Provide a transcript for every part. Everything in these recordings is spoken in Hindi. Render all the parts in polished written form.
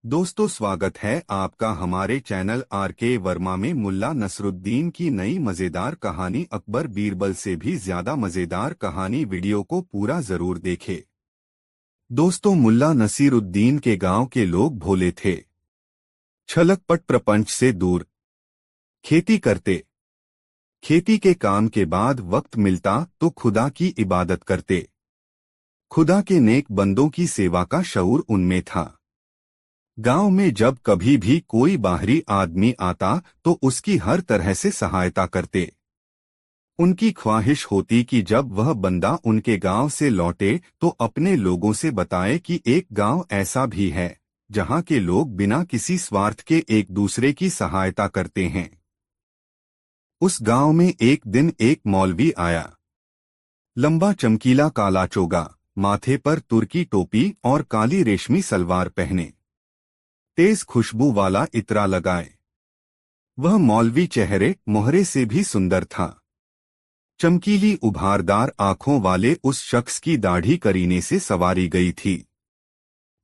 दोस्तों, स्वागत है आपका हमारे चैनल आर.के. वर्मा में। मुल्ला नसरुद्दीन की नई मजेदार कहानी अकबर बीरबल से भी ज्यादा मजेदार कहानी वीडियो को पूरा जरूर देखें। दोस्तों, मुल्ला नसीरुद्दीन के गांव के लोग भोले थे, छलकपट प्रपंच से दूर खेती करते। खेती के काम के बाद वक्त मिलता तो खुदा की इबादत करते। खुदा के नेक बंदों की सेवा का शऊर उनमें था। गांव में जब कभी भी कोई बाहरी आदमी आता तो उसकी हर तरह से सहायता करते। उनकी ख्वाहिश होती कि जब वह बंदा उनके गांव से लौटे तो अपने लोगों से बताए कि एक गांव ऐसा भी है जहां के लोग बिना किसी स्वार्थ के एक दूसरे की सहायता करते हैं। उस गांव में एक दिन एक मौलवी आया। लंबा चमकीला काला चोगा, माथे पर तुर्की टोपी और काली रेशमी सलवार पहने, तेज खुशबू वाला इत्रा लगाए। वह मौलवी चेहरे मोहरे से भी सुंदर था। चमकीली उभारदार आंखों वाले उस शख्स की दाढ़ी करीने से सवारी गई थी।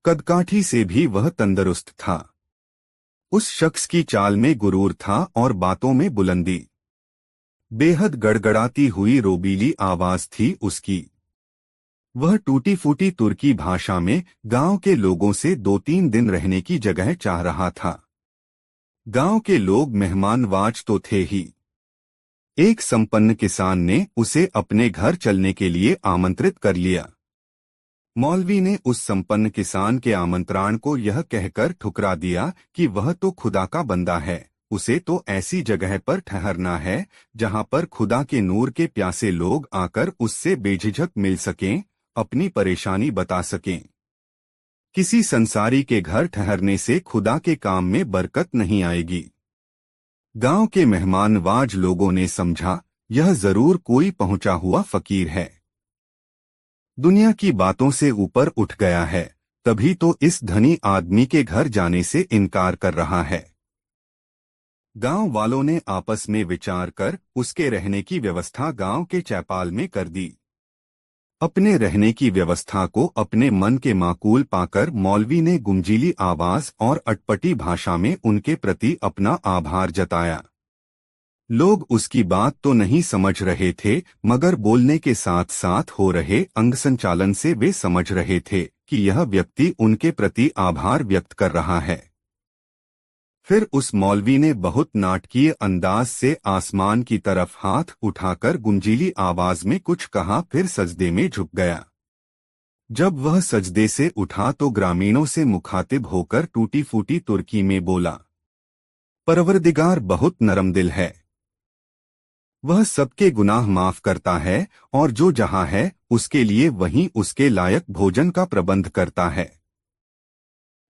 कदकाठी से भी वह तंदुरुस्त था। उस शख्स की चाल में गुरूर था और बातों में बुलंदी। बेहद गड़गड़ाती हुई रोबीली आवाज थी उसकी। वह टूटी फूटी तुर्की भाषा में गांव के लोगों से 2-3 दिन रहने की जगह चाह रहा था। गांव के लोग मेहमानवाज तो थे ही। एक संपन्न किसान ने उसे अपने घर चलने के लिए आमंत्रित कर लिया। मौलवी ने उस संपन्न किसान के आमंत्रण को यह कहकर ठुकरा दिया कि वह तो खुदा का बंदा है, उसे तो ऐसी जगह पर ठहरना है जहां पर खुदा के नूर के प्यासे लोग आकर उससे बेझिझक मिल सकें, अपनी परेशानी बता सकें। किसी संसारी के घर ठहरने से खुदा के काम में बरकत नहीं आएगी। गांव के मेहमानवाज लोगों ने समझा यह जरूर कोई पहुंचा हुआ फकीर है, दुनिया की बातों से ऊपर उठ गया है, तभी तो इस धनी आदमी के घर जाने से इनकार कर रहा है। गांव वालों ने आपस में विचार कर उसके रहने की व्यवस्था गांव के चौपाल में कर दी। अपने रहने की व्यवस्था को अपने मन के माकूल पाकर मौलवी ने गुंजीली आवाज और अटपटी भाषा में उनके प्रति अपना आभार जताया। लोग उसकी बात तो नहीं समझ रहे थे, मगर बोलने के साथ साथ हो रहे अंग संचालन से वे समझ रहे थे कि यह व्यक्ति उनके प्रति आभार व्यक्त कर रहा है। फिर उस मौलवी ने बहुत नाटकीय अंदाज से आसमान की तरफ हाथ उठाकर गुंजीली आवाज में कुछ कहा, फिर सजदे में झुक गया। जब वह सजदे से उठा तो ग्रामीणों से मुखातिब होकर टूटी फूटी तुर्की में बोला, परवरदिगार बहुत नरम दिल है। वह सबके गुनाह माफ करता है और जो जहां है उसके लिए वहीं उसके लायक भोजन का प्रबंध करता है।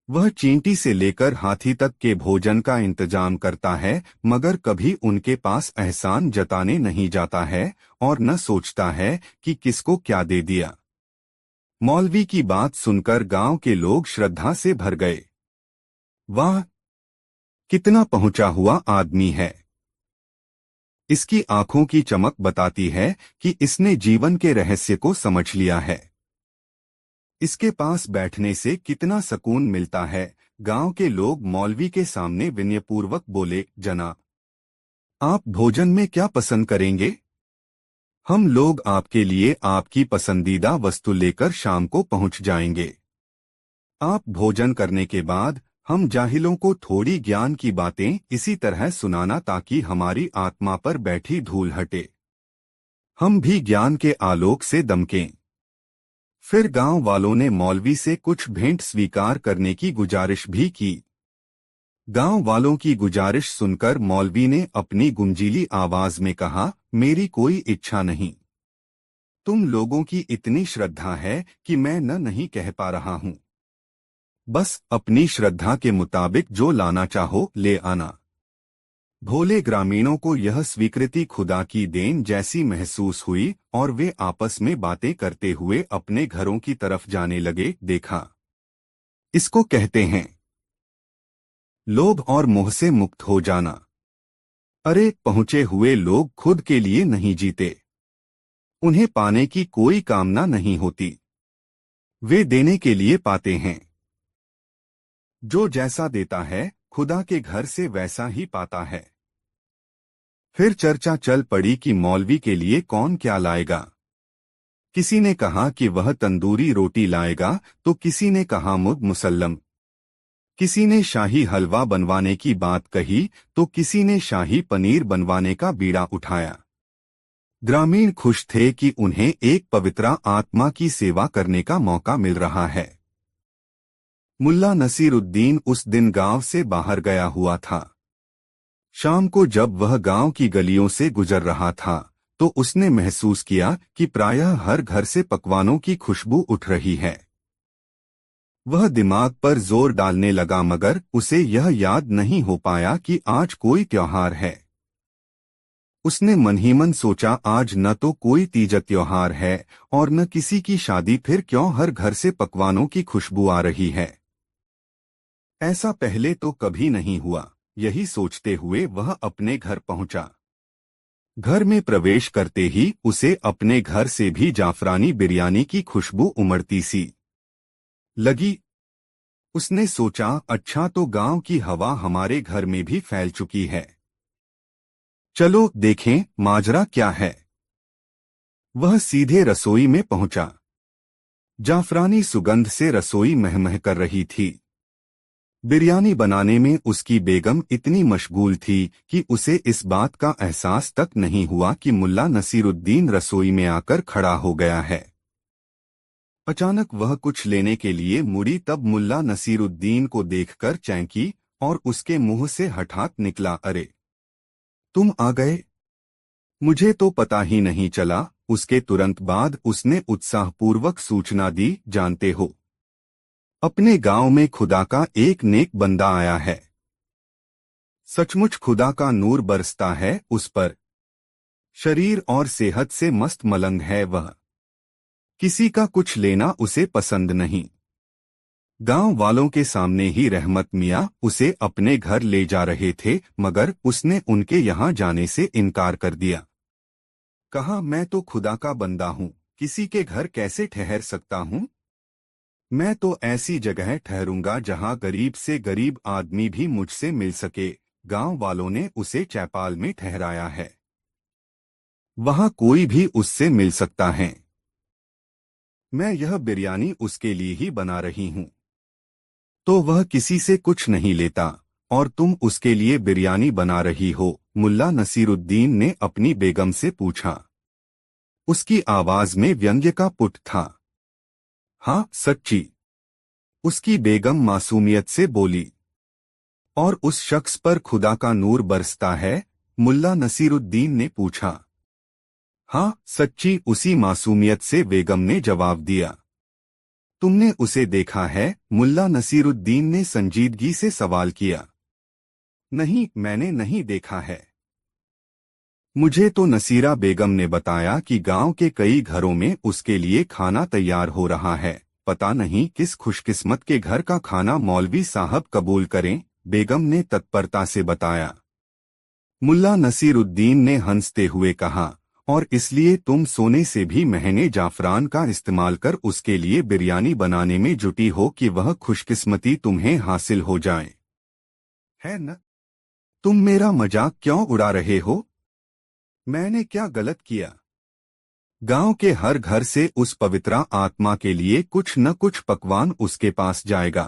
वह चींटी से लेकर हाथी तक के भोजन का इंतजाम करता है, मगर कभी उनके पास एहसान जताने नहीं जाता है और न सोचता है कि किसको क्या दे दिया। मौलवी की बात सुनकर गांव के लोग श्रद्धा से भर गए। वाह, कितना पहुंचा हुआ आदमी है। इसकी आंखों की चमक बताती है कि इसने जीवन के रहस्य को समझ लिया है। इसके पास बैठने से कितना सुकून मिलता है। गांव के लोग मौलवी के सामने विनयपूर्वक बोले, जनाब, आप भोजन में क्या पसंद करेंगे? हम लोग आपके लिए आपकी पसंदीदा वस्तु लेकर शाम को पहुंच जाएंगे। आप भोजन करने के बाद हम जाहिलों को थोड़ी ज्ञान की बातें इसी तरह सुनाना ताकि हमारी आत्मा पर बैठी धूल हटे, हम भी ज्ञान के आलोक से दमकें। फिर गांव वालों ने मौलवी से कुछ भेंट स्वीकार करने की गुजारिश भी की। गांव वालों की गुजारिश सुनकर मौलवी ने अपनी गुंजीली आवाज में कहा, मेरी कोई इच्छा नहीं। तुम लोगों की इतनी श्रद्धा है कि मैं नहीं कह पा रहा हूं। बस अपनी श्रद्धा के मुताबिक जो लाना चाहो ले आना। भोले ग्रामीणों को यह स्वीकृति खुदा की देन जैसी महसूस हुई और वे आपस में बातें करते हुए अपने घरों की तरफ जाने लगे। देखा, इसको कहते हैं लोभ और मोह से मुक्त हो जाना। अरे, पहुंचे हुए लोग खुद के लिए नहीं जीते, उन्हें पाने की कोई कामना नहीं होती, वे देने के लिए पाते हैं। जो जैसा देता है खुदा के घर से वैसा ही पाता है। फिर चर्चा चल पड़ी कि मौलवी के लिए कौन क्या लाएगा। किसी ने कहा कि वह तंदूरी रोटी लाएगा तो किसी ने कहा मुसल्लम। किसी ने शाही हलवा बनवाने की बात कही तो किसी ने शाही पनीर बनवाने का बीड़ा उठाया। ग्रामीण खुश थे कि उन्हें एक पवित्र आत्मा की सेवा करने का मौका मिल रहा है। मुल्ला नसीरुद्दीन उस दिन गांव से बाहर गया हुआ था। शाम को जब वह गांव की गलियों से गुजर रहा था तो उसने महसूस किया कि प्रायः हर घर से पकवानों की खुशबू उठ रही है। वह दिमाग पर जोर डालने लगा मगर उसे यह याद नहीं हो पाया कि आज कोई त्योहार है। उसने मन ही मन सोचा, आज न तो कोई तीज त्योहार है और न किसी की शादी, फिर क्यों हर घर से पकवानों की खुशबू आ रही है। ऐसा पहले तो कभी नहीं हुआ। यही सोचते हुए वह अपने घर पहुंचा। घर में प्रवेश करते ही उसे अपने घर से भी जाफरानी बिरयानी की खुशबू उमड़ती सी लगी। उसने सोचा, अच्छा तो गांव की हवा हमारे घर में भी फैल चुकी है। चलो देखें माजरा क्या है। वह सीधे रसोई में पहुंचा। जाफरानी सुगंध से रसोई महमह कर रही थी। बिरयानी बनाने में उसकी बेगम इतनी मशगूल थी कि उसे इस बात का एहसास तक नहीं हुआ कि मुल्ला नसीरुद्दीन रसोई में आकर खड़ा हो गया है। अचानक वह कुछ लेने के लिए मुड़ी, तब मुल्ला नसीरुद्दीन को देखकर चौंकी और उसके मुंह से हठात निकला, अरे तुम आ गए, मुझे तो पता ही नहीं चला। उसके तुरंत बाद उसने उत्साहपूर्वक सूचना दी, जानते हो अपने गांव में खुदा का एक नेक बंदा आया है। सचमुच खुदा का नूर बरसता है उस पर। शरीर और सेहत से मस्त मलंग है वह। किसी का कुछ लेना उसे पसंद नहीं। गांव वालों के सामने ही रहमत मियाँ उसे अपने घर ले जा रहे थे मगर उसने उनके यहाँ जाने से इनकार कर दिया। कहा, मैं तो खुदा का बंदा हूँ, किसी के घर कैसे ठहर सकता हूँ। मैं तो ऐसी जगह ठहरूंगा जहां गरीब से गरीब आदमी भी मुझसे मिल सके। गांव वालों ने उसे चौपाल में ठहराया है। वहां कोई भी उससे मिल सकता है। मैं यह बिरयानी उसके लिए ही बना रही हूं। तो वह किसी से कुछ नहीं लेता और तुम उसके लिए बिरयानी बना रही हो? मुल्ला नसीरुद्दीन ने अपनी बेगम से पूछा। उसकी आवाज में व्यंग्य का पुट था। हाँ सच्ची, उसकी बेगम मासूमियत से बोली। और उस शख्स पर खुदा का नूर बरसता है? मुल्ला नसीरुद्दीन ने पूछा। हाँ सच्ची, उसी मासूमियत से बेगम ने जवाब दिया। तुमने उसे देखा है? मुल्ला नसीरुद्दीन ने संजीदगी से सवाल किया। नहीं, मैंने नहीं देखा है। मुझे तो नसीरा बेगम ने बताया कि गांव के कई घरों में उसके लिए खाना तैयार हो रहा है। पता नहीं किस खुशकिस्मत के घर का खाना मौलवी साहब कबूल करें, बेगम ने तत्परता से बताया। मुल्ला नसीरुद्दीन ने हंसते हुए कहा, और इसलिए तुम सोने से भी महंगे जाफरान का इस्तेमाल कर उसके लिए बिरयानी बनाने में जुटी हो कि वह खुशकिस्मती तुम्हें हासिल हो जाए, है न? तुम मेरा मजाक क्यों उड़ा रहे हो? मैंने क्या गलत किया? गांव के हर घर से उस पवित्र आत्मा के लिए कुछ न कुछ पकवान उसके पास जाएगा।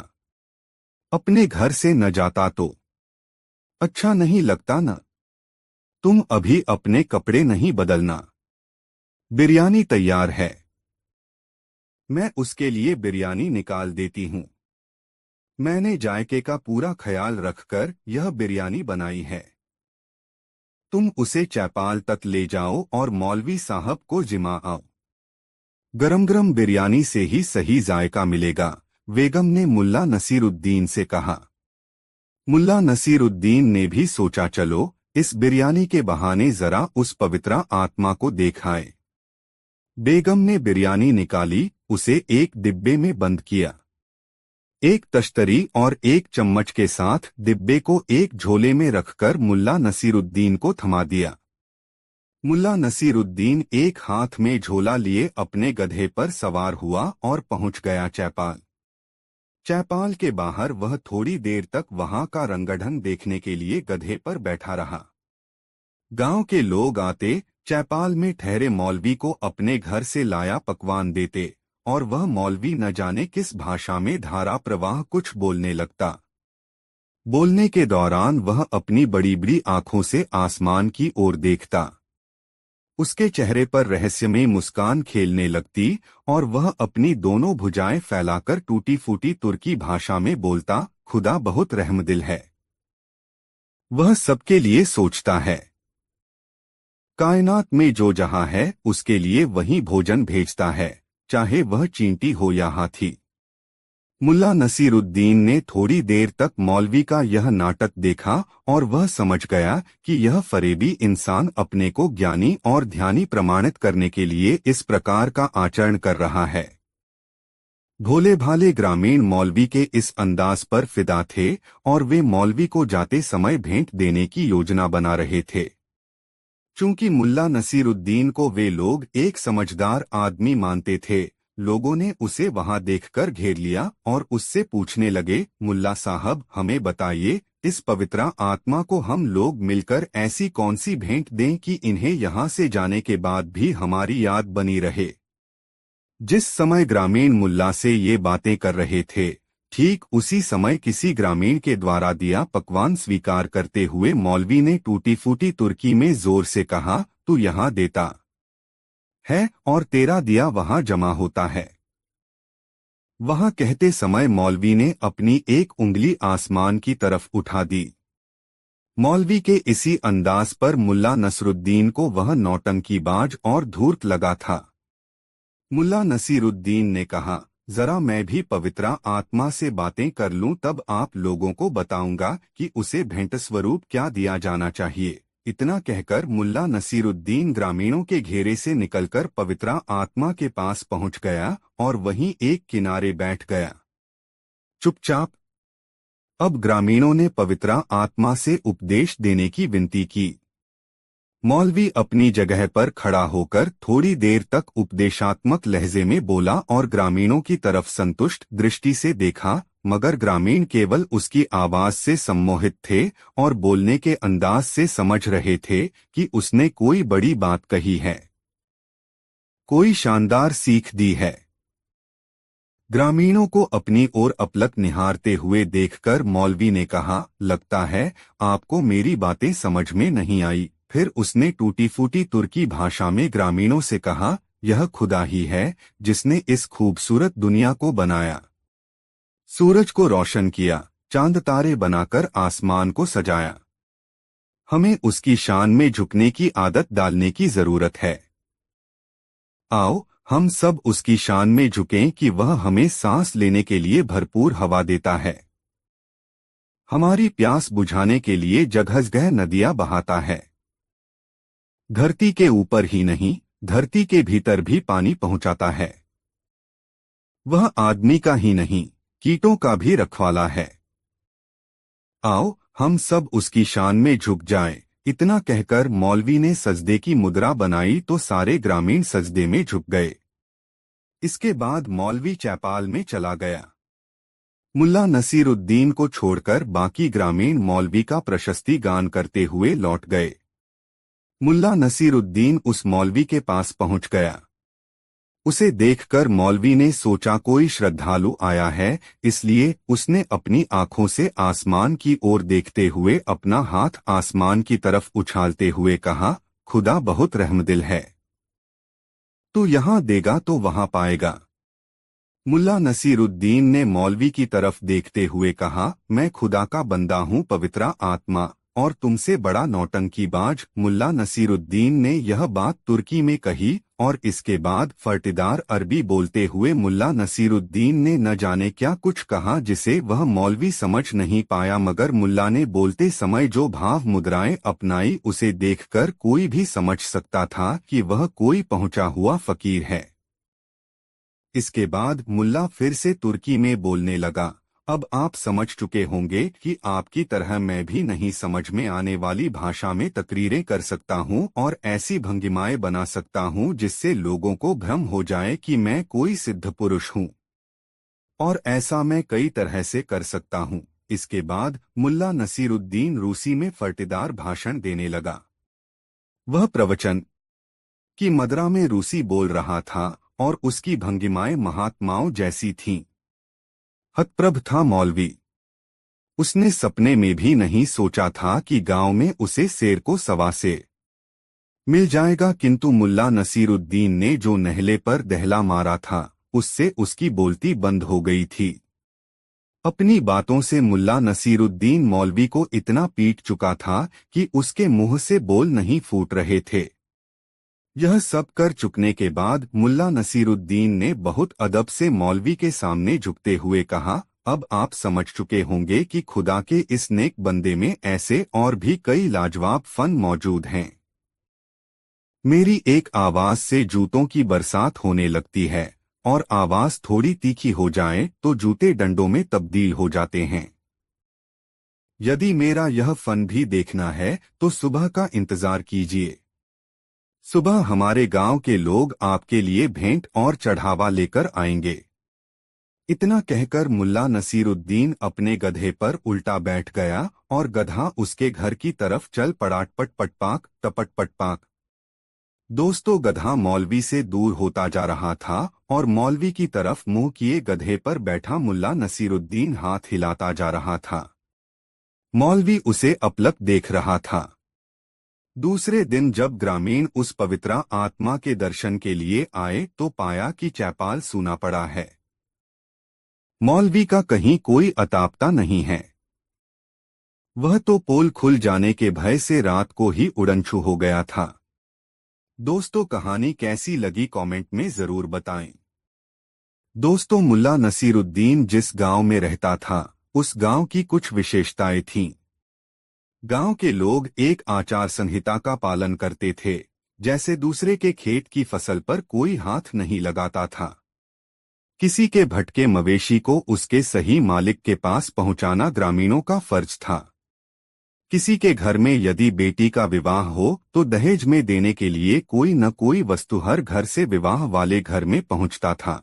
अपने घर से न जाता तो अच्छा नहीं लगता न? तुम अभी अपने कपड़े नहीं बदलना। बिरयानी तैयार है। मैं उसके लिए बिरयानी निकाल देती हूँ। मैंने जायके का पूरा ख्याल रखकर यह बिरयानी बनाई है। तुम उसे चौपाल तक ले जाओ और मौलवी साहब को जिमा आओ। गरम गरम बिरयानी से ही सही जायका मिलेगा, बेगम ने मुल्ला नसीरुद्दीन से कहा। मुल्ला नसीरुद्दीन ने भी सोचा, चलो इस बिरयानी के बहाने जरा उस पवित्र आत्मा को देख आए। बेगम ने बिरयानी निकाली, उसे एक डिब्बे में बंद किया। एक तश्तरी और एक चम्मच के साथ डिब्बे को एक झोले में रखकर मुल्ला नसीरुद्दीन को थमा दिया। मुल्ला नसीरुद्दीन एक हाथ में झोला लिए अपने गधे पर सवार हुआ और पहुंच गया चौपाल। चैपाल के बाहर वह थोड़ी देर तक वहां का रंगढंग देखने के लिए गधे पर बैठा रहा। गांव के लोग आते, चैपाल में ठहरे मौलवी को अपने घर से लाया पकवान देते और वह मौलवी न जाने किस भाषा में धारा प्रवाह कुछ बोलने लगता। बोलने के दौरान वह अपनी बड़ी बड़ी आंखों से आसमान की ओर देखता। उसके चेहरे पर रहस्यमय मुस्कान खेलने लगती और वह अपनी दोनों भुजाएं फैलाकर टूटी फूटी तुर्की भाषा में बोलता, खुदा बहुत रहमदिल है। वह सबके लिए सोचता है। कायनात में जो जहां है उसके लिए वही भोजन भेजता है, चाहे वह चींटी हो या हाथी। मुल्ला नसीरुद्दीन ने थोड़ी देर तक मौलवी का यह नाटक देखा और वह समझ गया कि यह फरेबी इंसान अपने को ज्ञानी और ध्यानी प्रमाणित करने के लिए इस प्रकार का आचरण कर रहा है। भोले भाले ग्रामीण मौलवी के इस अंदाज पर फिदा थे और वे मौलवी को जाते समय भेंट देने की योजना बना रहे थे। चूंकि मुल्ला नसीरुद्दीन को वे लोग एक समझदार आदमी मानते थे, लोगों ने उसे वहां देखकर घेर लिया और उससे पूछने लगे, मुल्ला साहब हमें बताइए, इस पवित्र आत्मा को हम लोग मिलकर ऐसी कौन सी भेंट दें कि इन्हें यहाँ से जाने के बाद भी हमारी याद बनी रहे। जिस समय ग्रामीण मुल्ला से ये बातें कर रहे थे, ठीक उसी समय किसी ग्रामीण के द्वारा दिया पकवान स्वीकार करते हुए मौलवी ने टूटी फूटी तुर्की में जोर से कहा, तू यहाँ देता है और तेरा दिया वहां जमा होता है। वहां कहते समय मौलवी ने अपनी एक उंगली आसमान की तरफ उठा दी। मौलवी के इसी अंदाज पर मुल्ला नसरुद्दीन को वह नौटंकीबाज और धूर्त लगा था। मुल्ला नसीरुद्दीन ने कहा, जरा मैं भी पवित्र आत्मा से बातें कर लूं, तब आप लोगों को बताऊंगा कि उसे भेंट स्वरूप क्या दिया जाना चाहिए। इतना कहकर मुल्ला नसीरुद्दीन ग्रामीणों के घेरे से निकलकर पवित्र आत्मा के पास पहुंच गया और वहीं एक किनारे बैठ गया, चुपचाप। अब ग्रामीणों ने पवित्र आत्मा से उपदेश देने की विनती की। मौलवी अपनी जगह पर खड़ा होकर थोड़ी देर तक उपदेशात्मक लहजे में बोला और ग्रामीणों की तरफ संतुष्ट दृष्टि से देखा, मगर ग्रामीण केवल उसकी आवाज से सम्मोहित थे और बोलने के अंदाज से समझ रहे थे कि उसने कोई बड़ी बात कही है, कोई शानदार सीख दी है। ग्रामीणों को अपनी ओर अपलक निहारते हुए देखकर मौलवी ने कहा, लगता है आपको मेरी बातें समझ में नहीं आई। फिर उसने टूटी फूटी तुर्की भाषा में ग्रामीणों से कहा, यह खुदा ही है जिसने इस खूबसूरत दुनिया को बनाया, सूरज को रोशन किया, चांद तारे बनाकर आसमान को सजाया। हमें उसकी शान में झुकने की आदत डालने की जरूरत है। आओ हम सब उसकी शान में झुकें कि वह हमें सांस लेने के लिए भरपूर हवा देता है, हमारी प्यास बुझाने के लिए जगह नदियां बहाता है। धरती के ऊपर ही नहीं, धरती के भीतर भी पानी पहुंचाता है। वह आदमी का ही नहीं, कीटों का भी रखवाला है। आओ हम सब उसकी शान में झुक जाएं। इतना कहकर मौलवी ने सजदे की मुद्रा बनाई तो सारे ग्रामीण सजदे में झुक गए। इसके बाद मौलवी चैपाल में चला गया। मुल्ला नसीरुद्दीन को छोड़कर बाकी ग्रामीण मौलवी का प्रशस्ति गान करते हुए लौट गए। मुल्ला नसीरुद्दीन उस मौलवी के पास पहुंच गया। उसे देखकर मौलवी ने सोचा कोई श्रद्धालु आया है, इसलिए उसने अपनी आंखों से आसमान की ओर देखते हुए अपना हाथ आसमान की तरफ उछालते हुए कहा, खुदा बहुत रहमदिल है, तू यहाँ देगा तो वहां पाएगा। मुल्ला नसीरुद्दीन ने मौलवी की तरफ देखते हुए कहा, मैं खुदा का बंदा हूँ पवित्र आत्मा, और तुमसे बड़ा नौटंकीबाज। मुल्ला नसीरुद्दीन ने यह बात तुर्की में कही और इसके बाद फर्टीदार अरबी बोलते हुए मुल्ला नसीरुद्दीन ने न जाने क्या कुछ कहा जिसे वह मौलवी समझ नहीं पाया, मगर मुल्ला ने बोलते समय जो भाव मुद्राएं अपनाई उसे देखकर कोई भी समझ सकता था कि वह कोई पहुंचा हुआ फकीर है। इसके बाद मुल्ला फिर से तुर्की में बोलने लगा, अब आप समझ चुके होंगे कि आपकी तरह मैं भी नहीं समझ में आने वाली भाषा में तकरीरें कर सकता हूं और ऐसी भंगिमाएं बना सकता हूं जिससे लोगों को भ्रम हो जाए कि मैं कोई सिद्ध पुरुष हूं। और ऐसा मैं कई तरह से कर सकता हूँ। इसके बाद मुल्ला नसीरुद्दीन रूसी में फर्टेदार भाषण देने लगा। वह प्रवचन की मदरा में रूसी बोल रहा था और उसकी भंगिमाएं महात्माओं जैसी थीं। हतप्रभ था मौलवी। उसने सपने में भी नहीं सोचा था कि गांव में उसे शेर को सवा से मिल जाएगा, किंतु मुल्ला नसीरुद्दीन ने जो नहले पर दहला मारा था उससे उसकी बोलती बंद हो गई थी। अपनी बातों से मुल्ला नसीरुद्दीन मौलवी को इतना पीट चुका था कि उसके मुंह से बोल नहीं फूट रहे थे। यह सब कर चुकने के बाद मुल्ला नसीरुद्दीन ने बहुत अदब से मौलवी के सामने झुकते हुए कहा, अब आप समझ चुके होंगे कि खुदा के इस नेक बंदे में ऐसे और भी कई लाजवाब फन मौजूद हैं। मेरी एक आवाज से जूतों की बरसात होने लगती है और आवाज थोड़ी तीखी हो जाए तो जूते डंडों में तब्दील हो जाते हैं। यदि मेरा यह फन भी देखना है तो सुबह का इंतजार कीजिए। सुबह हमारे गांव के लोग आपके लिए भेंट और चढ़ावा लेकर आएंगे। इतना कहकर मुल्ला नसीरुद्दीन अपने गधे पर उल्टा बैठ गया और गधा उसके घर की तरफ चल पड़ा। टपट पटपाक टपट पटपाक। दोस्तों, गधा मौलवी से दूर होता जा रहा था और मौलवी की तरफ मुंह किए गधे पर बैठा मुल्ला नसीरुद्दीन हाथ हिलाता जा रहा था। मौलवी उसे अपलक देख रहा था। दूसरे दिन जब ग्रामीण उस पवित्रा आत्मा के दर्शन के लिए आए तो पाया कि चौपाल सूना पड़ा है। मौलवी का कहीं कोई अतापता नहीं है। वह तो पोल खुल जाने के भय से रात को ही उड़नछू हो गया था। दोस्तों, कहानी कैसी लगी कमेंट में जरूर बताएं। दोस्तों, मुल्ला नसीरुद्दीन जिस गांव में रहता था उस गांव की कुछ विशेषताएं थीं। गांव के लोग एक आचार संहिता का पालन करते थे, जैसे दूसरे के खेत की फसल पर कोई हाथ नहीं लगाता था। किसी के भटके मवेशी को उसके सही मालिक के पास पहुंचाना ग्रामीणों का फर्ज था। किसी के घर में यदि बेटी का विवाह हो तो दहेज में देने के लिए कोई न कोई वस्तु हर घर से विवाह वाले घर में पहुंचता था।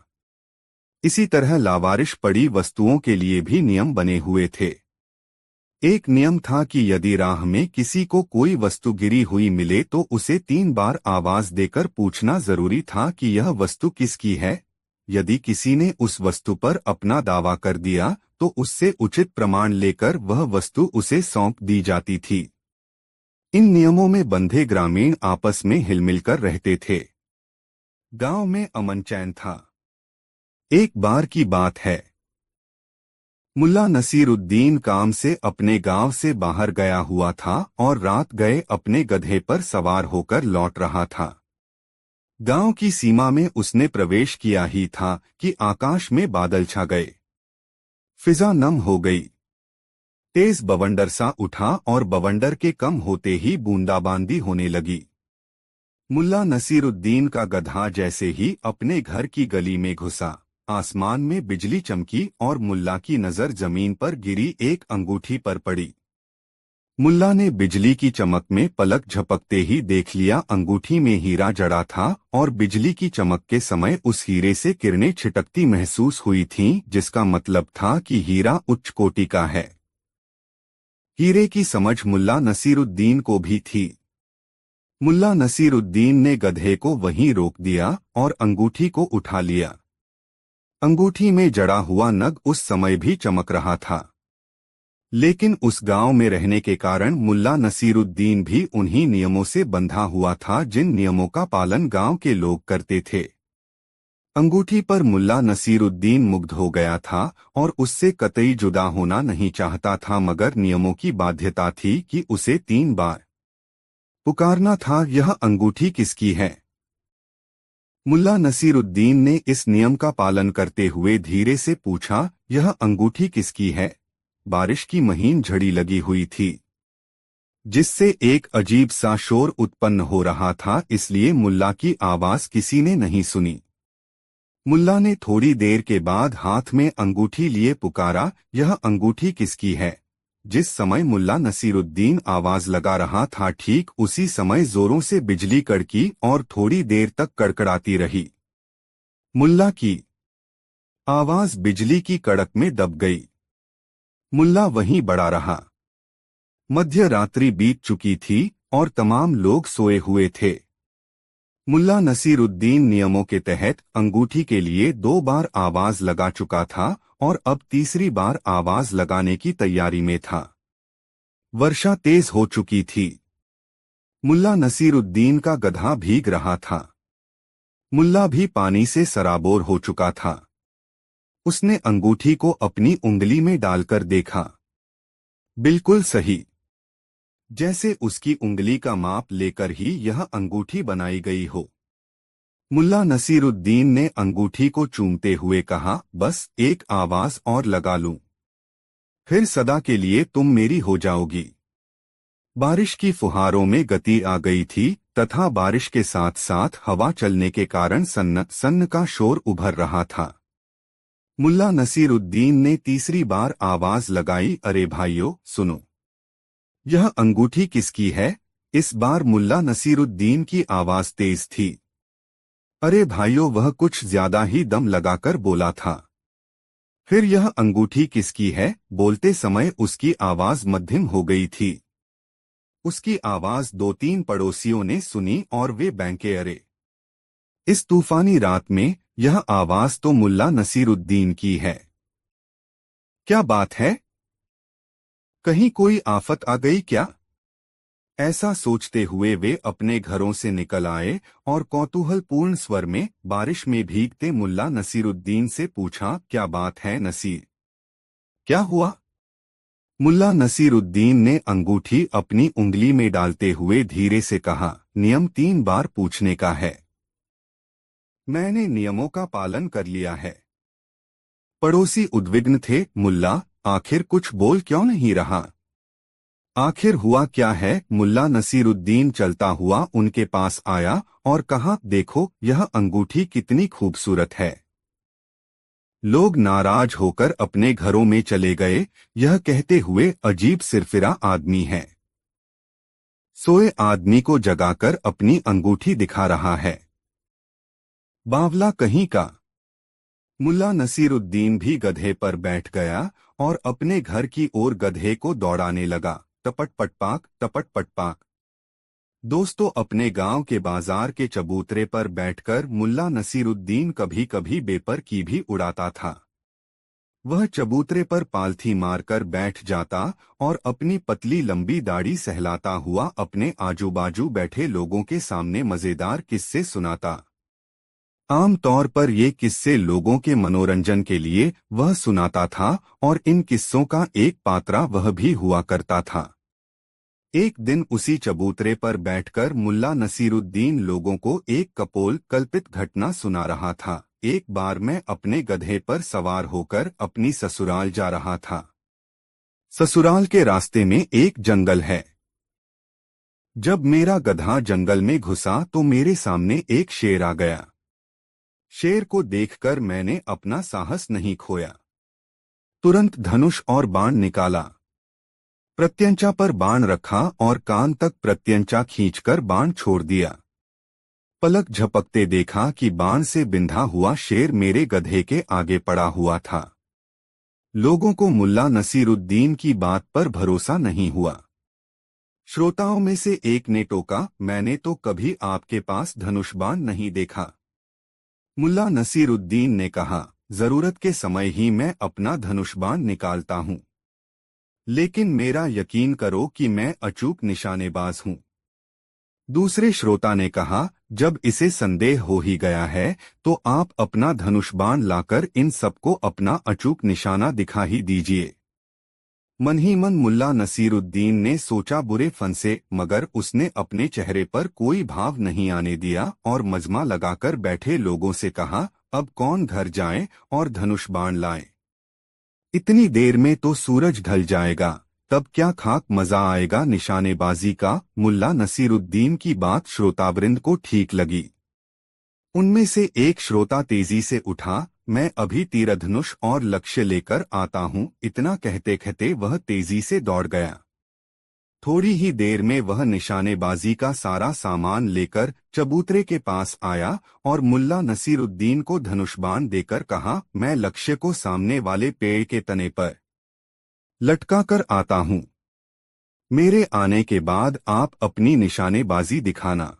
इसी तरह लावारिश पड़ी वस्तुओं के लिए भी नियम बने हुए थे। एक नियम था कि यदि राह में किसी को कोई वस्तु गिरी हुई मिले तो उसे 3 बार आवाज देकर पूछना जरूरी था कि यह वस्तु किसकी है। यदि किसी ने उस वस्तु पर अपना दावा कर दिया तो उससे उचित प्रमाण लेकर वह वस्तु उसे सौंप दी जाती थी। इन नियमों में बंधे ग्रामीण आपस में हिलमिलकर रहते थे। गांव में अमन चैन था। एक बार की बात है, मुल्ला नसीरुद्दीन काम से अपने गांव से बाहर गया हुआ था और रात गए अपने गधे पर सवार होकर लौट रहा था। गांव की सीमा में उसने प्रवेश किया ही था कि आकाश में बादल छा गए। फिजा नम हो गई। तेज बवंडर सा उठा और बवंडर के कम होते ही बूंदाबांदी होने लगी। मुल्ला नसीरुद्दीन का गधा जैसे ही अपने घर की गली में घुसा, आसमान में बिजली चमकी और मुल्ला की नजर जमीन पर गिरी एक अंगूठी पर पड़ी। मुल्ला ने बिजली की चमक में पलक झपकते ही देख लिया अंगूठी में हीरा जड़ा था और बिजली की चमक के समय उस हीरे से किरणें छिटकती महसूस हुई थीं, जिसका मतलब था कि हीरा उच्च कोटि का है। हीरे की समझ मुल्ला नसीरुद्दीन को भी थी। मुल्ला नसीरुद्दीन ने गधे को वहीं रोक दिया और अंगूठी को उठा लिया। अंगूठी में जड़ा हुआ नग उस समय भी चमक रहा था, लेकिन उस गांव में रहने के कारण मुल्ला नसीरुद्दीन भी उन्हीं नियमों से बंधा हुआ था जिन नियमों का पालन गांव के लोग करते थे। अंगूठी पर मुल्ला नसीरुद्दीन मुग्ध हो गया था और उससे कतई जुदा होना नहीं चाहता था, मगर नियमों की बाध्यता थी कि उसे 3 बार पुकारना था, यह अंगूठी किसकी है। मुल्ला नसीरुद्दीन ने इस नियम का पालन करते हुए धीरे से पूछा, यह अंगूठी किसकी है। बारिश की महीन झड़ी लगी हुई थी, जिससे एक अजीब सा शोर उत्पन्न हो रहा था, इसलिए मुल्ला की आवाज किसी ने नहीं सुनी। मुल्ला ने थोड़ी देर के बाद हाथ में अंगूठी लिए पुकारा, यह अंगूठी किसकी है। जिस समय मुल्ला नसीरुद्दीन आवाज लगा रहा था, ठीक उसी समय जोरों से बिजली कड़की और थोड़ी देर तक कड़कड़ाती रही। मुल्ला की आवाज बिजली की कड़क में दब गई। मुल्ला वहीं बड़ा रहा। मध्य रात्रि बीत चुकी थी और तमाम लोग सोए हुए थे। मुल्ला नसीरुद्दीन नियमों के तहत अंगूठी के लिए 2 बार आवाज लगा चुका था और अब तीसरी बार आवाज लगाने की तैयारी में था। वर्षा तेज हो चुकी थी। मुल्ला नसीरुद्दीन का गधा भीग रहा था। मुल्ला भी पानी से सराबोर हो चुका था। उसने अंगूठी को अपनी उंगली में डालकर देखा। बिल्कुल सही, जैसे उसकी उंगली का माप लेकर ही यह अंगूठी बनाई गई हो। मुल्ला नसीरुद्दीन ने अंगूठी को चूमते हुए कहा, बस एक आवाज और लगा लूं, फिर सदा के लिए तुम मेरी हो जाओगी। बारिश की फुहारों में गति आ गई थी तथा बारिश के साथ साथ हवा चलने के कारण सन्न सन्न का शोर उभर रहा था। मुल्ला नसीरुद्दीन ने तीसरी बार आवाज लगाई, अरे भाइयों सुनो, यह अंगूठी किसकी है? इस बार मुल्ला नसीरुद्दीन की आवाज तेज थी। अरे भाइयों, वह कुछ ज्यादा ही दम लगाकर बोला था। फिर यह अंगूठी किसकी है? बोलते समय उसकी आवाज मध्यम हो गई थी। उसकी आवाज 2-3 पड़ोसियों ने सुनी और वे बैंके, अरे इस तूफानी रात में यह आवाज तो मुल्ला नसीरुद्दीन की है। क्या बात है, कहीं कोई आफत आ गई क्या? ऐसा सोचते हुए वे अपने घरों से निकल आए और कौतूहलपूर्ण स्वर में बारिश में भीगते मुल्ला नसीरुद्दीन से पूछा, क्या बात है नसीर, क्या हुआ? मुल्ला नसीरुद्दीन ने अंगूठी अपनी उंगली में डालते हुए धीरे से कहा, नियम 3 बार पूछने का है। मैंने नियमों का पालन कर लिया है। पड़ोसी उद्विग्न थे, मुल्ला आखिर कुछ बोल क्यों नहीं रहा? आखिर हुआ क्या है? मुल्ला नसीरुद्दीन चलता हुआ उनके पास आया और कहा, देखो यह अंगूठी कितनी खूबसूरत है। लोग नाराज होकर अपने घरों में चले गए, यह कहते हुए अजीब सिरफिरा आदमी है। सोए आदमी को जगाकर अपनी अंगूठी दिखा रहा है। बावला कहीं का। मुल्ला नसीरुद्दीन भी गधे पर बैठ गया और अपने घर की ओर गधे को दौड़ाने लगा। टपट पटपाक, टपट पटपाक। दोस्तों, अपने गांव के बाजार के चबूतरे पर बैठकर मुल्ला नसीरुद्दीन कभी कभी बेपर की भी उड़ाता था। वह चबूतरे पर पालथी मारकर बैठ जाता और अपनी पतली लंबी दाढ़ी सहलाता हुआ अपने आजू बाजू बैठे लोगों के सामने मजेदार किस्से सुनाता। आम तौर पर ये किस्से लोगों के मनोरंजन के लिए वह सुनाता था और इन किस्सों का एक पात्रा वह भी हुआ करता था। एक दिन उसी चबूतरे पर बैठकर मुल्ला नसीरुद्दीन लोगों को एक कपोल कल्पित घटना सुना रहा था। एक बार मैं अपने गधे पर सवार होकर अपनी ससुराल जा रहा था। ससुराल के रास्ते में एक जंगल है। जब मेरा गधा जंगल में घुसा तो मेरे सामने एक शेर आ गया। शेर को देखकर मैंने अपना साहस नहीं खोया। तुरंत धनुष और बाण निकाला। प्रत्यंचा पर बाण रखा और कान तक प्रत्यंचा खींचकर बाण छोड़ दिया। पलक झपकते देखा कि बाण से बिंधा हुआ शेर मेरे गधे के आगे पड़ा हुआ था। लोगों को मुल्ला नसीरुद्दीन की बात पर भरोसा नहीं हुआ। श्रोताओं में से एक ने टोका, मैंने तो कभी आपके पास धनुष बाण नहीं देखा। मुल्ला नसीरुद्दीन ने कहा, जरूरत के समय ही मैं अपना धनुष बाण निकालता हूँ, लेकिन मेरा यकीन करो कि मैं अचूक निशानेबाज हूँ। दूसरे श्रोता ने कहा, जब इसे संदेह हो ही गया है तो आप अपना धनुष बाण लाकर इन सबको अपना अचूक निशाना दिखा ही दीजिए। मन ही मन मुल्ला नसीरुद्दीन ने सोचा, बुरे फंसे, मगर उसने अपने चेहरे पर कोई भाव नहीं आने दिया और मजमा लगाकर बैठे लोगों से कहा, अब कौन घर जाए और धनुष बाण लाए? इतनी देर में तो सूरज ढल जाएगा, तब क्या खाक मजा आएगा निशानेबाजी का। मुल्ला नसीरुद्दीन की बात श्रोतावृंद को ठीक लगी। उनमें से एक श्रोता तेजी से उठा, मैं अभी तीरधनुष और लक्ष्य लेकर आता हूँ। इतना कहते कहते वह तेजी से दौड़ गया। थोड़ी ही देर में वह निशानेबाजी का सारा सामान लेकर चबूतरे के पास आया और मुल्ला नसीरुद्दीन को धनुषबाण देकर कहा, मैं लक्ष्य को सामने वाले पेड़ के तने पर लटका कर आता हूँ। मेरे आने के बाद आप अपनी निशानेबाजी दिखाना।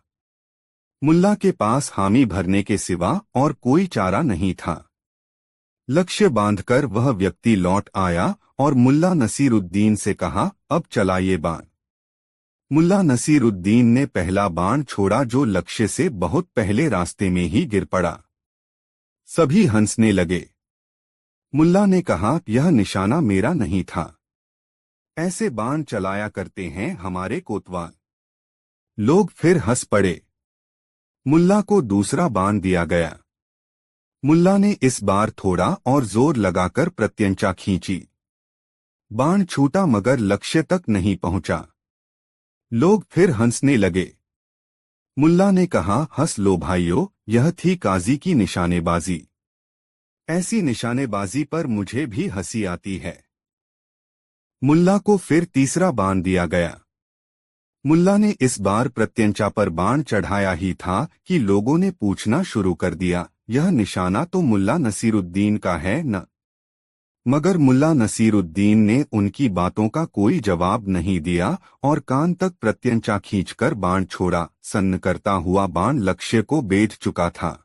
मुल्ला के पास हामी भरने के सिवा और कोई चारा नहीं था। लक्ष्य बांधकर वह व्यक्ति लौट आया और मुल्ला नसीरुद्दीन से कहा, अब चलाइए बाण। मुल्ला नसीरुद्दीन ने पहला बाण छोड़ा जो लक्ष्य से बहुत पहले रास्ते में ही गिर पड़ा। सभी हंसने लगे। मुल्ला ने कहा, यह निशाना मेरा नहीं था। ऐसे बाण चलाया करते हैं हमारे कोतवाल। लोग फिर हंस पड़े। मुल्ला को दूसरा बाण दिया गया। मुल्ला ने इस बार थोड़ा और जोर लगाकर प्रत्यंचा खींची। बाण छूटा मगर लक्ष्य तक नहीं पहुंचा। लोग फिर हंसने लगे। मुल्ला ने कहा, हंस लो भाइयों, यह थी काजी की निशानेबाजी। ऐसी निशानेबाजी पर मुझे भी हंसी आती है। मुल्ला को फिर तीसरा बाण दिया गया। मुल्ला ने इस बार प्रत्यंचा पर बाण चढ़ाया ही था कि लोगों ने पूछना शुरू कर दिया, यह निशाना तो मुल्ला नसीरुद्दीन का है न? मगर मुल्ला नसीरुद्दीन ने उनकी बातों का कोई जवाब नहीं दिया और कान तक प्रत्यंचा खींचकर बाण छोड़ा। सन्न करता हुआ बाण लक्ष्य को बेध चुका था।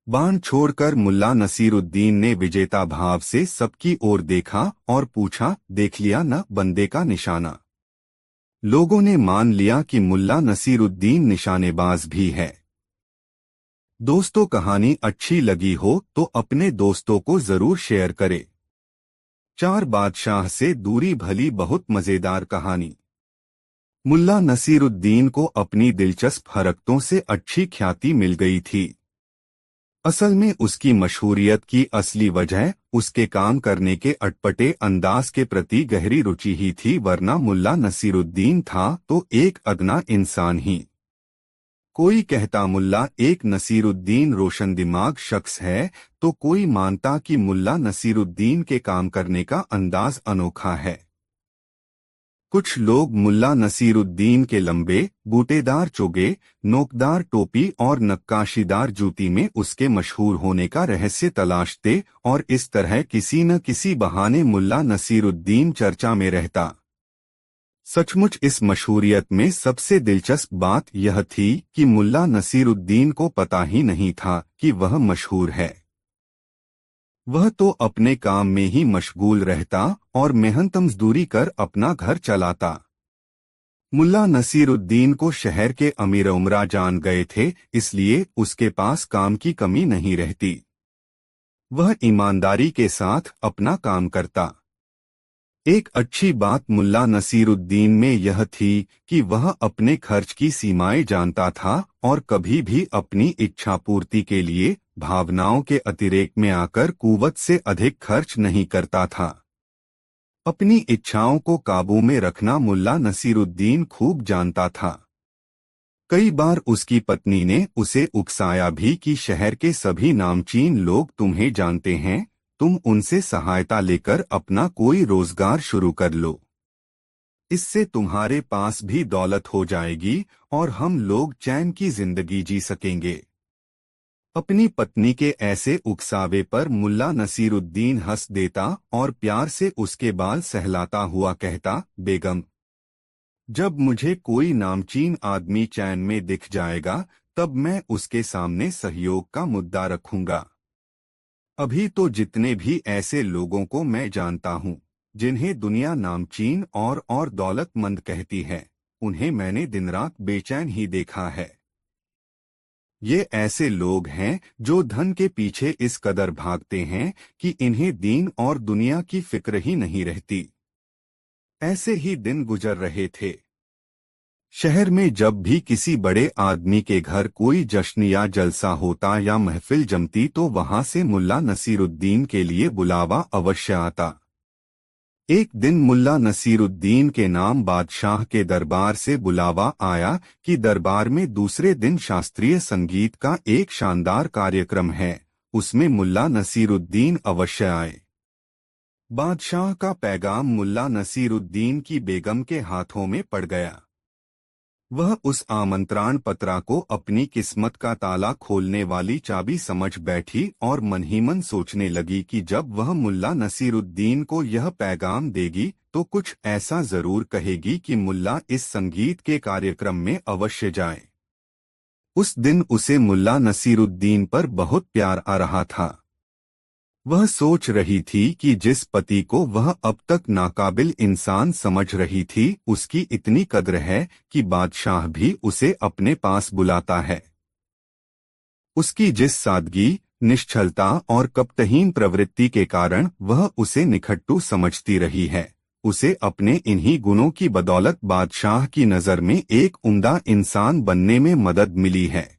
बाण छोड़कर मुल्ला नसीरुद्दीन ने विजेता भाव से सबकी ओर देखा और पूछा, देख लिया न बंदे का निशाना? लोगों ने मान लिया कि मुल्ला नसीरुद्दीन निशानेबाज भी है। दोस्तों, कहानी अच्छी लगी हो तो अपने दोस्तों को जरूर शेयर करें। चार बादशाह से दूरी भली बहुत मजेदार कहानी। मुल्ला नसीरुद्दीन को अपनी दिलचस्प हरकतों से अच्छी ख्याति मिल गई थी। असल में उसकी मशहूरियत की असली वजह उसके काम करने के अटपटे अंदाज के प्रति गहरी रुचि ही थी, वरना मुल्ला नसीरुद्दीन था तो एक अदना इंसान ही। कोई कहता मुल्ला एक नसीरुद्दीन रोशन दिमाग शख्स है तो कोई मानता कि मुल्ला नसीरुद्दीन के काम करने का अंदाज अनोखा है। कुछ लोग मुल्ला नसीरुद्दीन के लंबे बूटेदार चोगे, नोकदार टोपी और नक्काशीदार जूती में उसके मशहूर होने का रहस्य तलाशते और इस तरह किसी न किसी बहाने मुल्ला नसीरुद्दीन चर्चा में रहता। सचमुच इस मशहूरियत में सबसे दिलचस्प बात यह थी कि मुल्ला नसीरुद्दीन को पता ही नहीं था कि वह मशहूर है। वह तो अपने काम में ही मशगूल रहता और मेहनत मजदूरी कर अपना घर चलाता। मुल्ला नसीरुद्दीन को शहर के अमीर उमरा जान गए थे, इसलिए उसके पास काम की कमी नहीं रहती। वह ईमानदारी के साथ अपना काम करता। एक अच्छी बात मुल्ला नसीरुद्दीन में यह थी कि वह अपने खर्च की सीमाएं जानता था और कभी भी अपनी इच्छा पूर्ति के लिए भावनाओं के अतिरेक में आकर कुव्वत से अधिक खर्च नहीं करता था। अपनी इच्छाओं को काबू में रखना मुल्ला नसीरुद्दीन खूब जानता था। कई बार उसकी पत्नी ने उसे उकसाया भी कि शहर के सभी नामचीन लोग तुम्हें जानते हैं, तुम उनसे सहायता लेकर अपना कोई रोजगार शुरू कर लो। इससे तुम्हारे पास भी दौलत हो जाएगी और हम लोग चैन की जिंदगी जी सकेंगे। अपनी पत्नी के ऐसे उकसावे पर मुल्ला नसीरुद्दीन हंस देता और प्यार से उसके बाल सहलाता हुआ कहता, बेगम, जब मुझे कोई नामचीन आदमी चैन में दिख जाएगा तब मैं उसके सामने सहयोग का मुद्दा रखूंगा। अभी तो जितने भी ऐसे लोगों को मैं जानता हूँ जिन्हें दुनिया नामचीन और दौलतमंद कहती है, उन्हें मैंने दिन रात बेचैन ही देखा है। ये ऐसे लोग हैं जो धन के पीछे इस कदर भागते हैं कि इन्हें दीन और दुनिया की फिक्र ही नहीं रहती। ऐसे ही दिन गुजर रहे थे। शहर में जब भी किसी बड़े आदमी के घर कोई जश्न या जलसा होता या महफिल जमती तो वहां से मुल्ला नसीरुद्दीन के लिए बुलावा अवश्य आता। एक दिन मुल्ला नसीरुद्दीन के नाम बादशाह के दरबार से बुलावा आया कि दरबार में दूसरे दिन शास्त्रीय संगीत का एक शानदार कार्यक्रम है, उसमें मुल्ला नसीरुद्दीन अवश्य आए। बादशाह का पैगाम मुल्ला नसीरुद्दीन की बेगम के हाथों में पड़ गया। वह उस आमंत्रण पत्रा को अपनी किस्मत का ताला खोलने वाली चाबी समझ बैठी और मन ही मन सोचने लगी कि जब वह मुल्ला नसीरुद्दीन को यह पैगाम देगी तो कुछ ऐसा जरूर कहेगी कि मुल्ला इस संगीत के कार्यक्रम में अवश्य जाए। उस दिन उसे मुल्ला नसीरुद्दीन पर बहुत प्यार आ रहा था। वह सोच रही थी कि जिस पति को वह अब तक नाकाबिल इंसान समझ रही थी उसकी इतनी कद्र है कि बादशाह भी उसे अपने पास बुलाता है। उसकी जिस सादगी, निश्चलता और कपटहीन प्रवृत्ति के कारण वह उसे निखट्टू समझती रही है, उसे अपने इन्हीं गुणों की बदौलत बादशाह की नज़र में एक उम्दा इंसान बनने में मदद मिली है।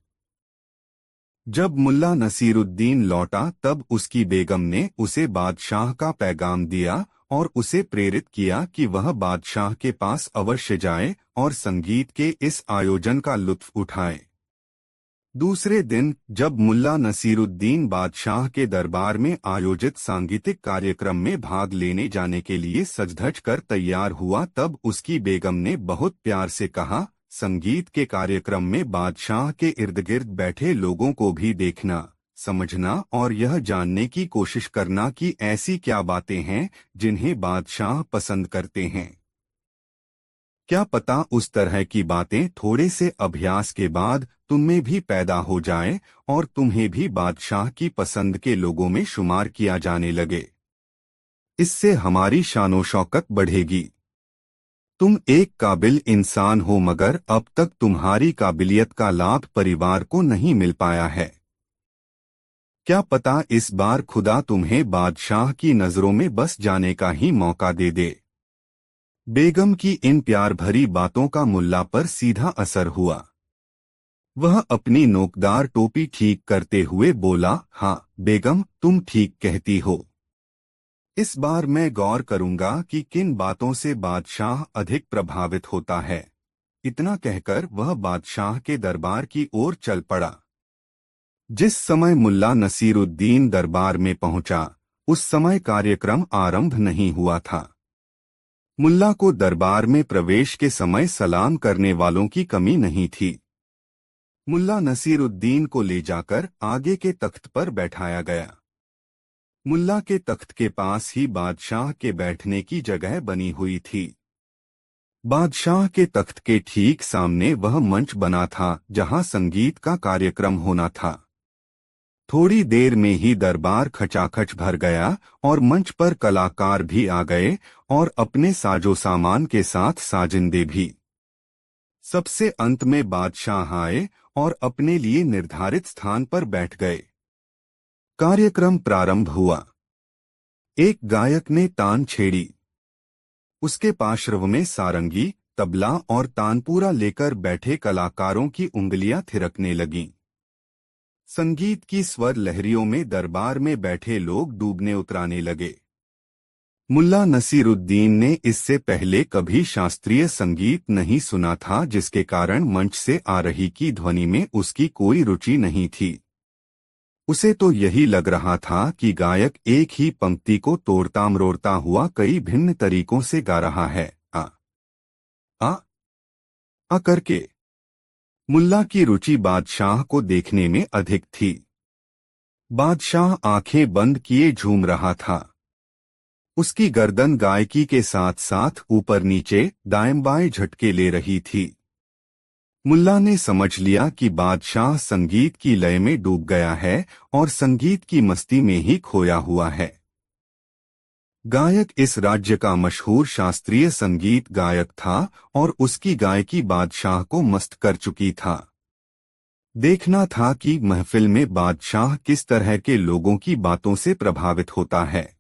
जब मुल्ला नसीरुद्दीन लौटा तब उसकी बेगम ने उसे बादशाह का पैगाम दिया और उसे प्रेरित किया कि वह बादशाह के पास अवश्य जाए और संगीत के इस आयोजन का लुत्फ उठाए। दूसरे दिन जब मुल्ला नसीरुद्दीन बादशाह के दरबार में आयोजित सांगीतिक कार्यक्रम में भाग लेने जाने के लिए सज-धज कर तैयार हुआ तब उसकी बेगम ने बहुत प्यार से कहा, संगीत के कार्यक्रम में बादशाह के इर्द गिर्द बैठे लोगों को भी देखना, समझना और यह जानने की कोशिश करना कि ऐसी क्या बातें हैं जिन्हें बादशाह पसंद करते हैं। क्या पता उस तरह की बातें थोड़े से अभ्यास के बाद तुममें भी पैदा हो जाए और तुम्हें भी बादशाह की पसंद के लोगों में शुमार किया जाने लगे। इससे हमारी शानो शौकत बढ़ेगी। तुम एक काबिल इंसान हो मगर अब तक तुम्हारी काबिलियत का लाभ परिवार को नहीं मिल पाया है। क्या पता इस बार खुदा तुम्हें बादशाह की नजरों में बस जाने का ही मौका दे दे। बेगम की इन प्यार भरी बातों का मुल्ला पर सीधा असर हुआ। वह अपनी नोकदार टोपी ठीक करते हुए बोला, हाँ बेगम, तुम ठीक कहती हो। इस बार मैं गौर करूंगा कि किन बातों से बादशाह अधिक प्रभावित होता है। इतना कहकर वह बादशाह के दरबार की ओर चल पड़ा। जिस समय मुल्ला नसीरुद्दीन दरबार में पहुंचा, उस समय कार्यक्रम आरंभ नहीं हुआ था। मुल्ला को दरबार में प्रवेश के समय सलाम करने वालों की कमी नहीं थी। मुल्ला नसीरुद्दीन को ले जाकर आगे के तख्त पर बैठाया गया। मुल्ला के तख्त के पास ही बादशाह के बैठने की जगह बनी हुई थी। बादशाह के तख्त के ठीक सामने वह मंच बना था जहां संगीत का कार्यक्रम होना था। थोड़ी देर में ही दरबार खचाखच भर गया और मंच पर कलाकार भी आ गए और अपने साजो सामान के साथ साजिंदे भी। सबसे अंत में बादशाह आए और अपने लिए निर्धारित स्थान पर बैठ गए। कार्यक्रम प्रारंभ हुआ। एक गायक ने तान छेड़ी। उसके पार्श्व में सारंगी, तबला और तानपूरा लेकर बैठे कलाकारों की उंगलियां थिरकने लगीं। संगीत की स्वर लहरियों में दरबार में बैठे लोग डूबने उतराने लगे। मुल्ला नसीरुद्दीन ने इससे पहले कभी शास्त्रीय संगीत नहीं सुना था, जिसके कारण मंच से आ रही की ध्वनि में उसकी कोई रुचि नहीं थी। उसे तो यही लग रहा था कि गायक एक ही पंक्ति को तोड़ता मरोड़ता हुआ कई भिन्न तरीकों से गा रहा है, आ आ आ करके। मुल्ला की रुचि बादशाह को देखने में अधिक थी। बादशाह आंखें बंद किए झूम रहा था। उसकी गर्दन गायकी के साथ साथ ऊपर नीचे दाएं बाएं झटके ले रही थी। मुल्ला ने समझ लिया कि बादशाह संगीत की लय में डूब गया है और संगीत की मस्ती में ही खोया हुआ है। गायक इस राज्य का मशहूर शास्त्रीय संगीत गायक था और उसकी गायकी बादशाह को मस्त कर चुकी था। देखना था कि महफिल में बादशाह किस तरह के लोगों की बातों से प्रभावित होता है।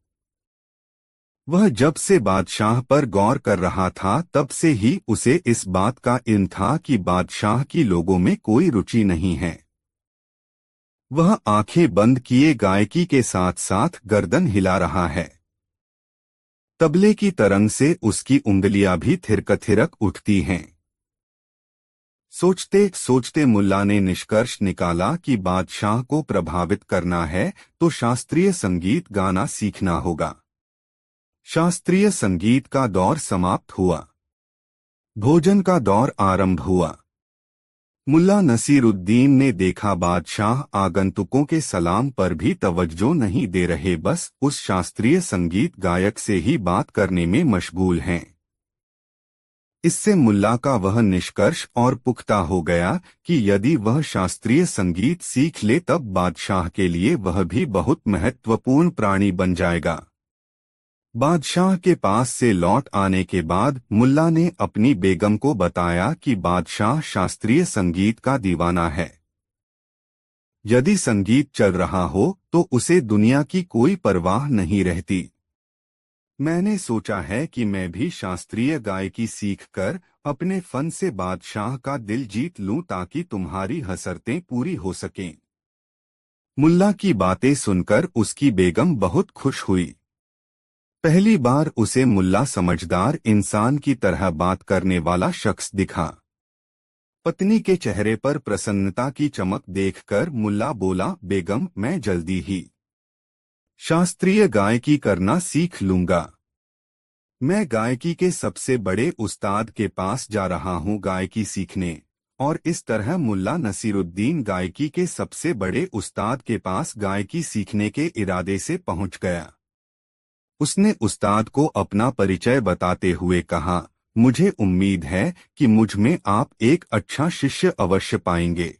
वह जब से बादशाह पर गौर कर रहा था तब से ही उसे इस बात का इल्म था कि बादशाह की लोगों में कोई रुचि नहीं है। वह आंखें बंद किए गायकी के साथ साथ गर्दन हिला रहा है। तबले की तरंग से उसकी उंगलियां भी थिरक उठती हैं। सोचते सोचते मुल्ला ने निष्कर्ष निकाला कि बादशाह को प्रभावित करना है तो शास्त्रीय संगीत गाना सीखना होगा। शास्त्रीय संगीत का दौर समाप्त हुआ। भोजन का दौर आरंभ हुआ। मुल्ला नसीरुद्दीन ने देखा बादशाह आगंतुकों के सलाम पर भी तवज्जो नहीं दे रहे, बस उस शास्त्रीय संगीत गायक से ही बात करने में मशगूल हैं। इससे मुल्ला का वह निष्कर्ष और पुख्ता हो गया कि यदि वह शास्त्रीय संगीत सीख ले तब बादशाह के लिए वह भी बहुत महत्वपूर्ण प्राणी बन जाएगा। बादशाह के पास से लौट आने के बाद मुल्ला ने अपनी बेगम को बताया कि बादशाह शास्त्रीय संगीत का दीवाना है। यदि संगीत चल रहा हो तो उसे दुनिया की कोई परवाह नहीं रहती। मैंने सोचा है कि मैं भी शास्त्रीय गायकी सीखकर अपने फन से बादशाह का दिल जीत लूं ताकि तुम्हारी हसरतें पूरी हो सकें। मुल्ला की बातें सुनकर उसकी बेगम बहुत खुश हुई। पहली बार उसे मुल्ला समझदार इंसान की तरह बात करने वाला शख्स दिखा। पत्नी के चेहरे पर प्रसन्नता की चमक देखकर मुल्ला बोला, बेगम मैं जल्दी ही शास्त्रीय गायकी करना सीख लूंगा। मैं गायकी के सबसे बड़े उस्ताद के पास जा रहा हूँ गायकी सीखने। और इस तरह मुल्ला नसीरुद्दीन गायकी के सबसे बड़े उस्ताद के पास गायकी सीखने के इरादे से पहुंच गया। उसने उस्ताद को अपना परिचय बताते हुए कहा, मुझे उम्मीद है कि मुझ में आप एक अच्छा शिष्य अवश्य पाएंगे।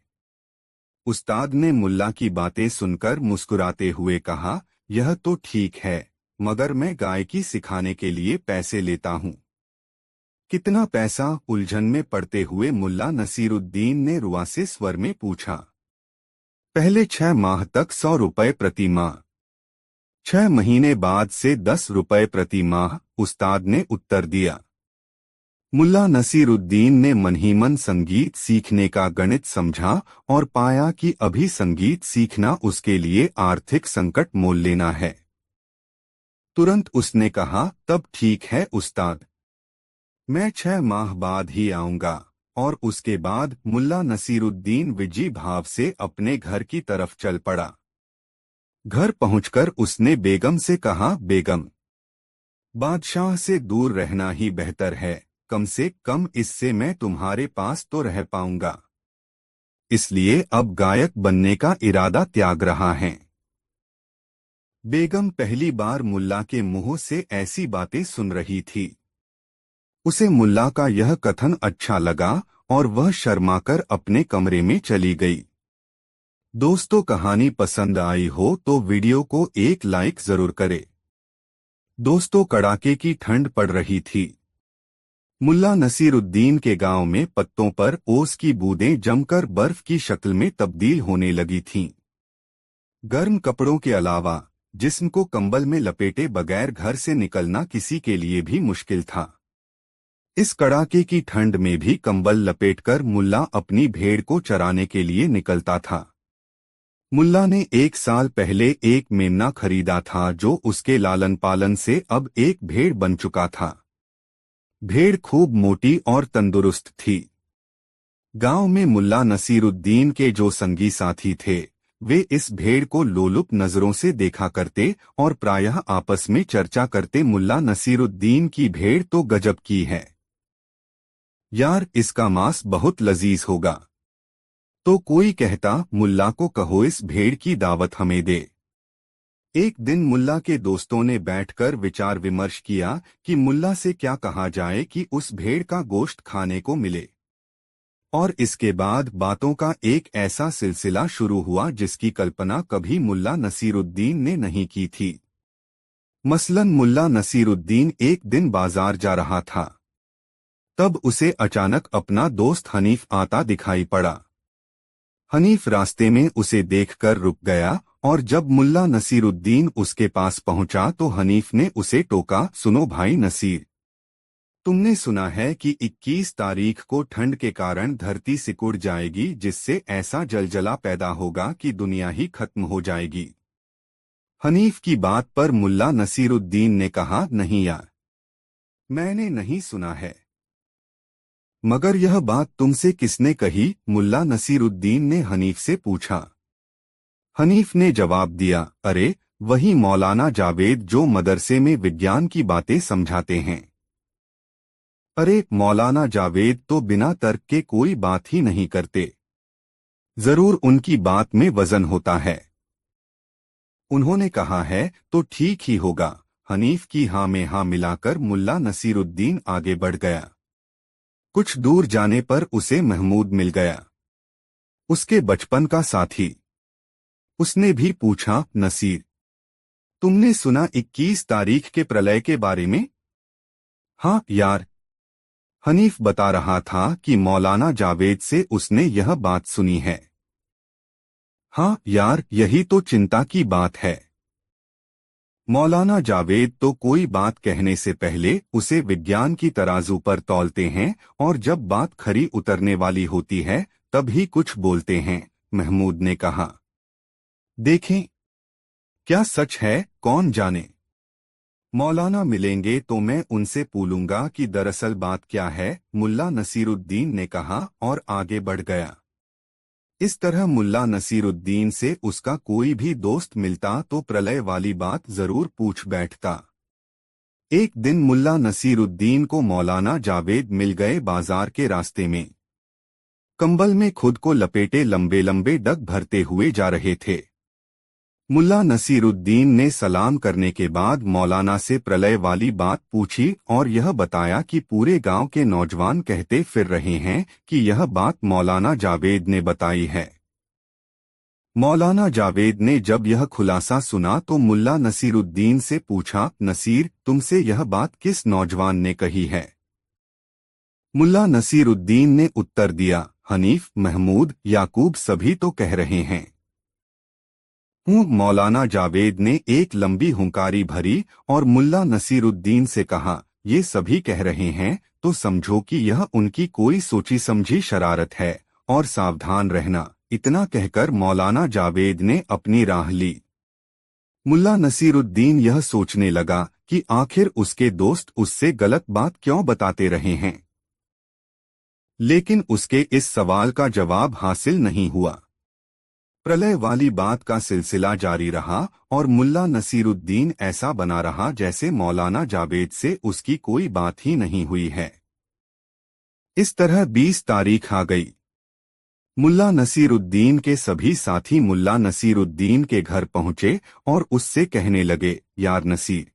उस्ताद ने मुल्ला की बातें सुनकर मुस्कुराते हुए कहा, यह तो ठीक है, मगर मैं गायकी सिखाने के लिए पैसे लेता हूँ। कितना पैसा? उलझन में पड़ते हुए मुल्ला नसीरुद्दीन ने रुआसे स्वर में पूछा। पहले 6 माह तक 100 रुपये प्रति माह, 6 महीने बाद से 10 रुपये प्रति माह, उस्ताद ने उत्तर दिया। मुल्ला नसीरुद्दीन ने मन ही मन संगीत सीखने का गणित समझा और पाया कि अभी संगीत सीखना उसके लिए आर्थिक संकट मोल लेना है। तुरंत उसने कहा, तब ठीक है उस्ताद, मैं 6 माह बाद ही आऊंगा। और उसके बाद मुल्ला नसीरुद्दीन विजी भाव से अपने घर की तरफ चल पड़ा। घर पहुंचकर उसने बेगम से कहा, बेगम, बादशाह से दूर रहना ही बेहतर है, कम से कम इससे मैं तुम्हारे पास तो रह पाऊंगा। इसलिए अब गायक बनने का इरादा त्याग रहा है। बेगम पहली बार मुल्ला के मुंह से ऐसी बातें सुन रही थी। उसे मुल्ला का यह कथन अच्छा लगा और वह शर्माकर अपने कमरे में चली गई। दोस्तों, कहानी पसंद आई हो तो वीडियो को एक लाइक जरूर करें। दोस्तों, कड़ाके की ठंड पड़ रही थी। मुल्ला नसीरुद्दीन के गांव में पत्तों पर ओस की बूंदें जमकर बर्फ की शक्ल में तब्दील होने लगी थीं। गर्म कपड़ों के अलावा जिस्म को कंबल में लपेटे बगैर घर से निकलना किसी के लिए भी मुश्किल था। इस कड़ाके की ठंड में भी कंबल लपेटकर मुल्ला अपनी भेड़ को चराने के लिए निकलता था। मुल्ला ने 1 साल पहले एक मेमना खरीदा था जो उसके लालन पालन से अब एक भेड़ बन चुका था। भेड़ खूब मोटी और तंदुरुस्त थी। गांव में मुल्ला नसीरुद्दीन के जो संगी साथी थे वे इस भेड़ को लोलुप नजरों से देखा करते और प्रायः आपस में चर्चा करते, मुल्ला नसीरुद्दीन की भेड़ तो गजब की है यार, इसका मांस बहुत लजीज होगा। तो कोई कहता, मुल्ला को कहो इस भेड़ की दावत हमें दे। एक दिन मुल्ला के दोस्तों ने बैठकर विचार विमर्श किया कि मुल्ला से क्या कहा जाए कि उस भेड़ का गोश्त खाने को मिले। और इसके बाद बातों का एक ऐसा सिलसिला शुरू हुआ जिसकी कल्पना कभी मुल्ला नसीरुद्दीन ने नहीं की थी। मसलन मुल्ला नसीरुद्दीन एक दिन बाजार जा रहा था। तब उसे अचानक अपना दोस्त हनीफ आता दिखाई पड़ा। हनीफ रास्ते में उसे देखकर रुक गया और जब मुल्ला नसीरुद्दीन उसके पास पहुंचा तो हनीफ ने उसे टोका, सुनो भाई नसीर, तुमने सुना है कि 21 तारीख को ठंड के कारण धरती सिकुड़ जाएगी जिससे ऐसा जलजला पैदा होगा कि दुनिया ही खत्म हो जाएगी। हनीफ की बात पर मुल्ला नसीरुद्दीन ने कहा, नहीं यार, मैंने नहीं सुना है। मगर यह बात तुमसे किसने कही? मुल्ला नसीरुद्दीन ने हनीफ से पूछा। हनीफ ने जवाब दिया, अरे वही मौलाना जावेद जो मदरसे में विज्ञान की बातें समझाते हैं। अरे मौलाना जावेद तो बिना तर्क के कोई बात ही नहीं करते। जरूर उनकी बात में वजन होता है। उन्होंने कहा है तो ठीक ही होगा। हनीफ की हाँ में हाँ मिलाकर मुल्ला नसीरुद्दीन आगे बढ़ गया। कुछ दूर जाने पर उसे महमूद मिल गया, उसके बचपन का साथी। उसने भी पूछा, नसीर, तुमने सुना 21 तारीख के प्रलय के बारे में? हाँ यार, हनीफ बता रहा था कि मौलाना जावेद से उसने यह बात सुनी है। हाँ यार, यही तो चिंता की बात है। मौलाना जावेद तो कोई बात कहने से पहले उसे विज्ञान की तराजू पर तौलते हैं और जब बात खरी उतरने वाली होती है तब ही कुछ बोलते हैं। महमूद ने कहा, देखें, क्या सच है कौन जाने। मौलाना मिलेंगे तो मैं उनसे पूछूंगा कि दरअसल बात क्या है, मुल्ला नसीरुद्दीन ने कहा और आगे बढ़ गया। इस तरह मुल्ला नसीरुद्दीन से उसका कोई भी दोस्त मिलता तो प्रलय वाली बात जरूर पूछ बैठता। एक दिन मुल्ला नसीरुद्दीन को मौलाना जावेद मिल गए बाजार के रास्ते में। कंबल में खुद को लपेटे लंबे लंबे डग भरते हुए जा रहे थे। मुल्ला नसीरुद्दीन ने सलाम करने के बाद मौलाना से प्रलय वाली बात पूछी और यह बताया कि पूरे गांव के नौजवान कहते फिर रहे हैं कि यह बात मौलाना जावेद ने बताई है। मौलाना जावेद ने जब यह खुलासा सुना तो मुल्ला नसीरुद्दीन से पूछा, नसीर, तुमसे यह बात किस नौजवान ने कही है? मुल्ला नसीरुद्दीन ने उत्तर दिया, हनीफ, महमूद, याकूब सभी तो कह रहे हैं। मौलाना जावेद ने एक लंबी हुंकारी भरी और मुल्ला नसीरुद्दीन से कहा, ये सभी कह रहे हैं तो समझो कि यह उनकी कोई सोची समझी शरारत है और सावधान रहना। इतना कहकर मौलाना जावेद ने अपनी राह ली। मुल्ला नसीरुद्दीन यह सोचने लगा कि आखिर उसके दोस्त उससे गलत बात क्यों बताते रहे हैं, लेकिन उसके इस सवाल का जवाब हासिल नहीं हुआ। प्रलय वाली बात का सिलसिला जारी रहा और मुल्ला नसीरुद्दीन ऐसा बना रहा जैसे मौलाना जावेद से उसकी कोई बात ही नहीं हुई है। इस तरह 20 तारीख आ गई। मुल्ला नसीरुद्दीन के सभी साथी मुल्ला नसीरुद्दीन के घर पहुंचे और उससे कहने लगे, यार नसीर,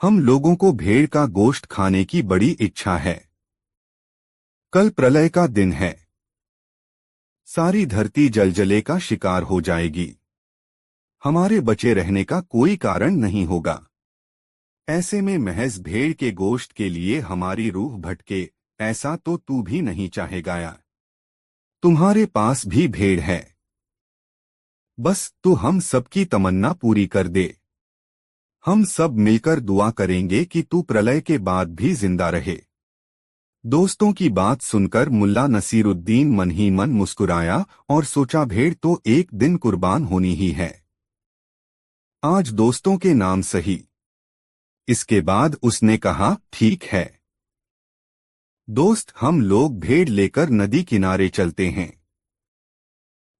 हम लोगों को भेड़ का गोश्त खाने की बड़ी इच्छा है। कल प्रलय का दिन है, सारी धरती जलजले का शिकार हो जाएगी। हमारे बचे रहने का कोई कारण नहीं होगा। ऐसे में महज भेड़ के गोश्त के लिए हमारी रूह भटके, ऐसा तो तू भी नहीं चाहेगा यार। तुम्हारे पास भी भेड़ है, बस तू हम सबकी तमन्ना पूरी कर दे। हम सब मिलकर दुआ करेंगे कि तू प्रलय के बाद भी जिंदा रहे। दोस्तों की बात सुनकर मुल्ला नसीरुद्दीन मन ही मन मुस्कुराया और सोचा, भेड़ तो एक दिन कुर्बान होनी ही है। आज दोस्तों के नाम सही। इसके बाद उसने कहा, ठीक है दोस्त, हम लोग भेड़ लेकर नदी किनारे चलते हैं।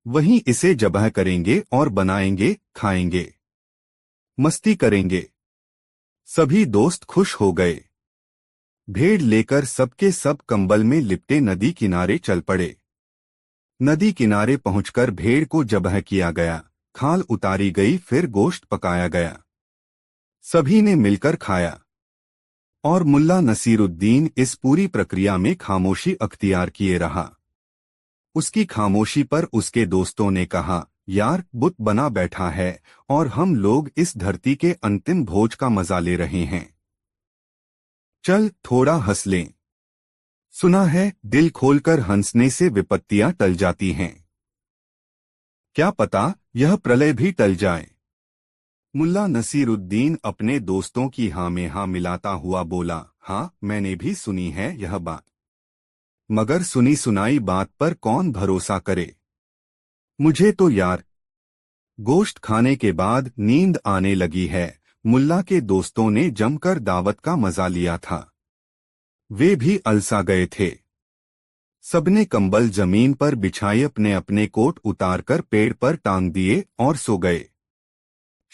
वहीं इसे ज़बाह करेंगे और बनाएंगे, खाएंगे, मस्ती करेंगे। सभी दोस्त खुश हो गए। भेड़ लेकर सबके सब कंबल में लिपटे नदी किनारे चल पड़े। नदी किनारे पहुंचकर भेड़ को ज़बाह किया गया, खाल उतारी गई, फिर गोश्त पकाया गया। सभी ने मिलकर खाया और मुल्ला नसीरुद्दीन इस पूरी प्रक्रिया में खामोशी अख्तियार किए रहा। उसकी खामोशी पर उसके दोस्तों ने कहा, यार, बुत बना बैठा है और हम लोग इस धरती के अंतिम भोज का मजा ले रहे हैं। चल थोड़ा हंस लें। सुना है दिल खोलकर हंसने से विपत्तियां टल जाती हैं। क्या पता यह प्रलय भी टल जाए। मुल्ला नसीरुद्दीन अपने दोस्तों की हाँ में हाँ मिलाता हुआ बोला, हाँ मैंने भी सुनी है यह बात, मगर सुनी सुनाई बात पर कौन भरोसा करे। मुझे तो यार गोश्त खाने के बाद नींद आने लगी है। मुल्ला के दोस्तों ने जमकर दावत का मजा लिया था। वे भी अलसा गए थे। सबने कंबल जमीन पर बिछाए अपने अपने कोट उतारकर पेड़ पर टांग दिए और सो गए।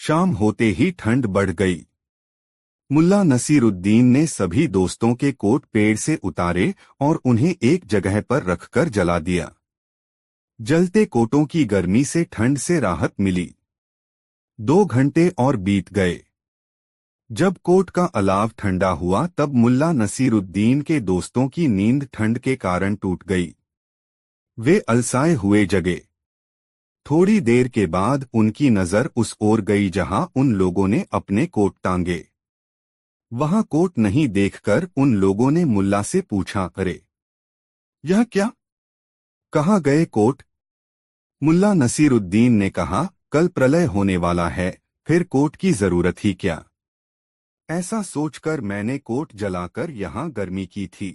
शाम होते ही ठंड बढ़ गई। मुल्ला नसीरुद्दीन ने सभी दोस्तों के कोट पेड़ से उतारे और उन्हें एक जगह पर रखकर जला दिया। जलते कोटों की गर्मी से ठंड से राहत मिली। 2 घंटे और बीत गए। जब कोट का अलाव ठंडा हुआ तब मुल्ला नसीरुद्दीन के दोस्तों की नींद ठंड के कारण टूट गई। वे अलसाए हुए जगे। थोड़ी देर के बाद उनकी नजर उस ओर गई जहां उन लोगों ने अपने कोट टांगे। वहां कोट नहीं देखकर उन लोगों ने मुल्ला से पूछा, अरे यह क्या? कहाँ गए कोट? मुल्ला नसीरुद्दीन ने कहा, कल प्रलय होने वाला है, फिर कोट की जरूरत ही क्या? ऐसा सोचकर मैंने कोट जलाकर यहाँ गर्मी की थी।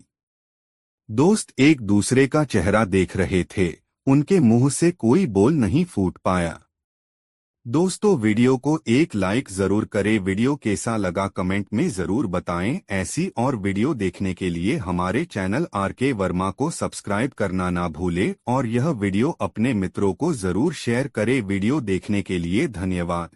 दोस्त एक दूसरे का चेहरा देख रहे थे, उनके मुंह से कोई बोल नहीं फूट पाया। दोस्तों, वीडियो को एक लाइक जरूर करें। वीडियो कैसा लगा कमेंट में जरूर बताएं। ऐसी और वीडियो देखने के लिए हमारे चैनल आरके वर्मा को सब्सक्राइब करना ना भूलें और यह वीडियो अपने मित्रों को जरूर शेयर करें। वीडियो देखने के लिए धन्यवाद।